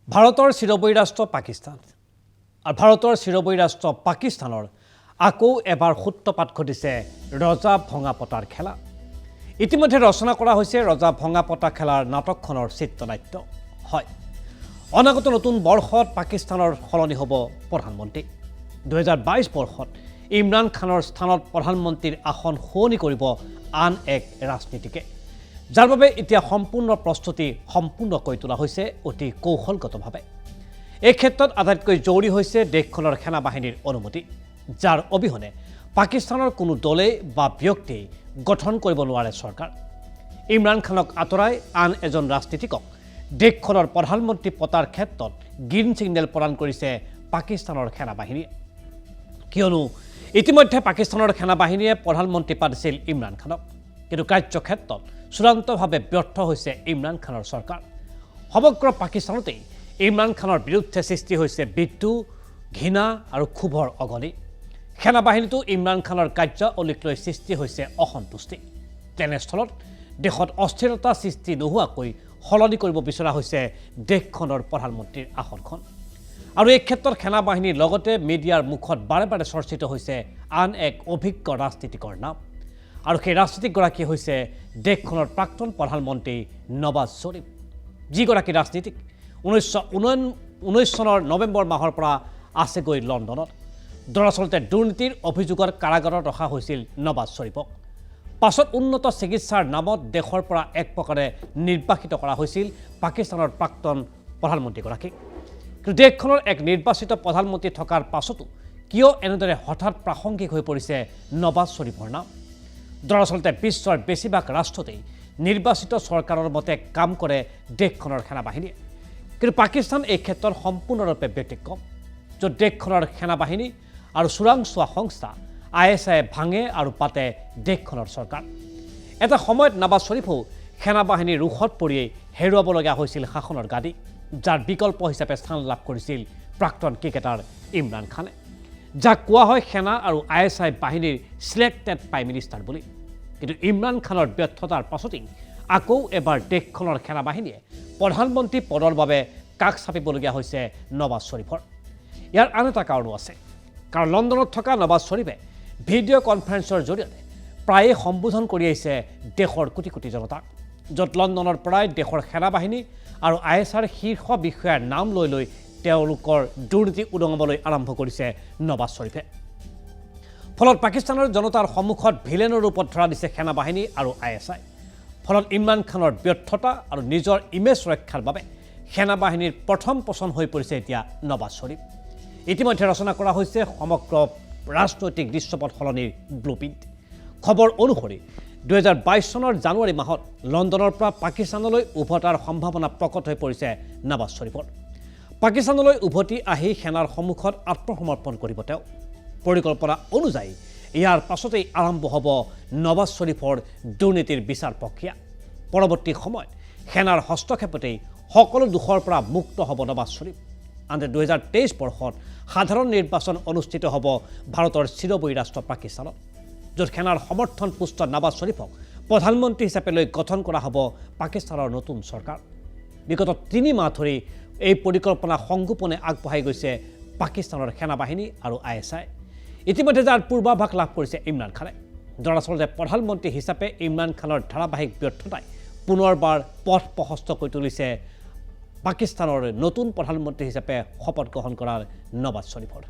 ভাৰতৰ চিৰবৈ ৰাষ্ট্ৰ পাকিস্তান আৰু ভাৰতৰ চিৰবৈ ৰাষ্ট্ৰ পাকিস্তানৰ আকৌ এবাৰ সূত্ৰপাত ঘটিছে ৰজা ভঙা পতাৰ খেলা। ইতিমধ্যে ৰচনা কৰা হৈছে ৰজা ভঙা পতা খেলাৰ নাটকখনৰ চিত্ৰনাট্য। হয়, অনাগত নতুন বৰ্ষত পাকিস্তানৰ সলনি হ'ব প্ৰধানমন্ত্ৰী। 2022 বৰ্ষত ইমৰান খানৰ স্থানত প্ৰধানমন্ত্ৰীৰ আসন সলনি কৰিব আন এক ৰাজনীতিকে, যাৰ বাবে এতিয়া সম্পূৰ্ণ প্ৰস্তুতি সম্পূৰ্ণ কৰি তোলা হৈছে অতি কৌশলগতভাৱে। এই ক্ষেত্ৰত আটাইতকৈ জৰুৰী হৈছে দেশখনৰ সেনাবাহিনীৰ অনুমতি, যাৰ অবিহনে পাকিস্তানৰ কোনো দলে বা ব্যক্তিয়ে গঠন কৰিব নোৱাৰে চৰকাৰ। ইমৰান খানক আঁতৰাই আন এজন ৰাজনীতিকক দেশখনৰ প্ৰধানমন্ত্ৰী পতাৰ ক্ষেত্ৰত গ্ৰীণ ছিগনেল প্ৰদান কৰিছে পাকিস্তানৰ সেনাবাহিনীয়ে, কিয়নো ইতিমধ্যে পাকিস্তানৰ সেনাবাহিনীয়ে প্ৰধানমন্ত্ৰী পাতিছিল ইমৰান খানক, কিন্তু কাৰ্যক্ষেত্ৰত চূড়ান্তভাৱে ব্যৰ্থ হৈছে ইমৰান খানৰ চৰকাৰ। সমগ্ৰ পাকিস্তানতেই ইমৰান খানৰ বিৰুদ্ধে সৃষ্টি হৈছে বিদ্ৰোহ, ঘৃণা আৰু ক্ষোভৰ অগণি। সেনাবাহিনীতো ইমৰান খানৰ কাৰ্যাৱলীক লৈ সৃষ্টি হৈছে অসন্তুষ্টি। তেনেস্থলত দেশত অস্থিৰতা সৃষ্টি নোহোৱাকৈ সলনি কৰিব বিচৰা হৈছে দেশখনৰ প্ৰধানমন্ত্ৰীৰ আসনখন। আৰু এই ক্ষেত্ৰত সেনাবাহিনীৰ লগতে মিডিয়াৰ মুখত বাৰে বাৰে চৰ্চিত হৈছে আন এক অভিজ্ঞ ৰাজনীতিকৰ নাম, আৰু সেই ৰাজনীতিকগৰাকী হৈছে দেশখনৰ প্ৰাক্তন প্ৰধানমন্ত্ৰী নৱাজ শ্বৰীফ, যিগৰাকী ৰাজনীতিক 1919 চনৰ নৱেম্বৰ মাহৰ পৰা আছেগৈ লণ্ডনত। দৰাচলতে দুৰ্নীতিৰ অভিযোগত কাৰাগাৰত ৰখা হৈছিল নৱাজ শ্বৰীফক। পাছত উন্নত চিকিৎসাৰ নামত দেশৰ পৰা এক প্ৰকাৰে নিৰ্বাসিত কৰা হৈছিল পাকিস্তানৰ প্ৰাক্তন প্ৰধানমন্ত্ৰীগৰাকীক। কিন্তু দেশখনৰ এক নিৰ্বাচিত প্ৰধানমন্ত্ৰী থকাৰ পাছতো কিয় এনেদৰে হঠাৎ প্ৰাসংগিক হৈ পৰিছে নৱাজ শ্বৰীফৰ নাম? দৰাচলতে বিশ্বৰ বেছিভাগ ৰাষ্ট্ৰতেই নিৰ্বাচিত চৰকাৰৰ মতে কাম কৰে দেশখনৰ সেনাবাহিনীয়ে, কিন্তু পাকিস্তান এই ক্ষেত্ৰত সম্পূৰ্ণৰূপে ব্যতিক্ৰম, য'ত দেশখনৰ সেনাবাহিনী আৰু চোৰাংচোৱা সংস্থা ISI ভাঙে আৰু পাতে দেশখনৰ চৰকাৰ। এটা সময়ত নৱাজ শ্বৰীফেও সেনাবাহিনীৰ ৰোষত পৰিয়েই হেৰুৱাবলগীয়া হৈছিল শাসনৰ গাদী, যাৰ বিকল্প হিচাপে স্থান লাভ কৰিছিল প্ৰাক্তন ক্ৰিকেটাৰ ইমৰান খানে, যাক কোৱা হয় সেনা আৰু ISI বাহিনীৰ ছিলেক্টেড প্ৰাইম মিনিষ্টাৰ বুলি। কিন্তু ইমৰান খানৰ ব্যৰ্থতাৰ পাছতেই আকৌ এবাৰ দেশখনৰ সেনাবাহিনীয়ে প্ৰধানমন্ত্ৰী পদৰ বাবে কাষ চাপিবলগীয়া হৈছে নৱাজ শ্বৰীফৰ। ইয়াৰ আন এটা কাৰণো আছে, কাৰণ লণ্ডনত থকা নৱাজ শ্বৰীফে ভিডিঅ' কনফাৰেন্সৰ জৰিয়তে প্ৰায়ে সম্বোধন কৰি আহিছে দেশৰ কোটি কোটি জনতাক, য'ত লণ্ডনৰ পৰাই দেশৰ সেনাবাহিনী আৰু ISIৰ শীৰ্ষ বিষয়াৰ নাম লৈ লৈ তেওঁলোকৰ দুৰ্নীতি উদঙাবলৈ আৰম্ভ কৰিছে নৱাজ শ্বৰীফে। ফলত পাকিস্তানৰ জনতাৰ সন্মুখত ভিলেনৰ ৰূপত ধৰা দিছে সেনাবাহিনী আৰু ISI। ফলত ইমৰান খানৰ ব্যৰ্থতা আৰু নিজৰ ইমেজ ৰক্ষাৰ বাবে সেনাবাহিনীৰ প্ৰথম পচন্দ হৈ পৰিছে এতিয়া নৱাজ শ্বৰীফ। ইতিমধ্যে ৰচনা কৰা হৈছে সমগ্ৰ ৰাজনৈতিক দৃশ্যপট সলনিৰ ব্লুপ্ৰিণ্ট। খবৰ অনুসৰি 2022 চনৰ জানুৱাৰী মাহত লণ্ডনৰ পৰা পাকিস্তানলৈ উভতাৰ সম্ভাৱনা প্ৰকট হৈ পৰিছে নৱাজ শ্বৰীফৰ। পাকিস্তানলৈ উভতি আহি সেনাৰ সন্মুখত আত্মসমৰ্পণ কৰিব তেওঁ। পৰিকল্পনা অনুযায়ী ইয়াৰ পাছতেই আৰম্ভ হ'ব নৱাজ শ্বৰীফৰ দুৰ্নীতিৰ বিচাৰ প্ৰক্ৰিয়া। পৰৱৰ্তী সময়ত সেনাৰ হস্তক্ষেপতেই সকলো দোষৰ পৰা মুক্ত হ'ব নৱাজ শ্বৰীফ। আনহাতে 2023 বৰ্ষত সাধাৰণ নিৰ্বাচন অনুষ্ঠিত হ'ব ভাৰতৰ চিৰবৈ ৰাষ্ট্ৰ পাকিস্তানত, য'ত সেনাৰ সমৰ্থন পুষ্ট নৱাজ শ্বৰীফক প্ৰধানমন্ত্ৰী হিচাপে লৈ গঠন কৰা হ'ব পাকিস্তানৰ নতুন চৰকাৰ। বিগত 3 মাহ ধৰি এই পৰিকল্পনা সংগোপনে আগবঢ়াই গৈছে পাকিস্তানৰ সেনাবাহিনী আৰু ISI। ইতিমধ্যে যাৰ পূৰ্বাভাস লাভ কৰিছে ইমৰান খানে। দৰাচলতে প্ৰধানমন্ত্ৰী হিচাপে ইমৰান খানৰ ধাৰাবাহিক ব্যৰ্থতাই পুনৰবাৰ পথ প্ৰশস্ত কৰি তুলিছে পাকিস্তানৰ নতুন প্ৰধানমন্ত্ৰী হিচাপে শপত গ্ৰহণ কৰাৰ নৱাজ শ্বৰীফৰ।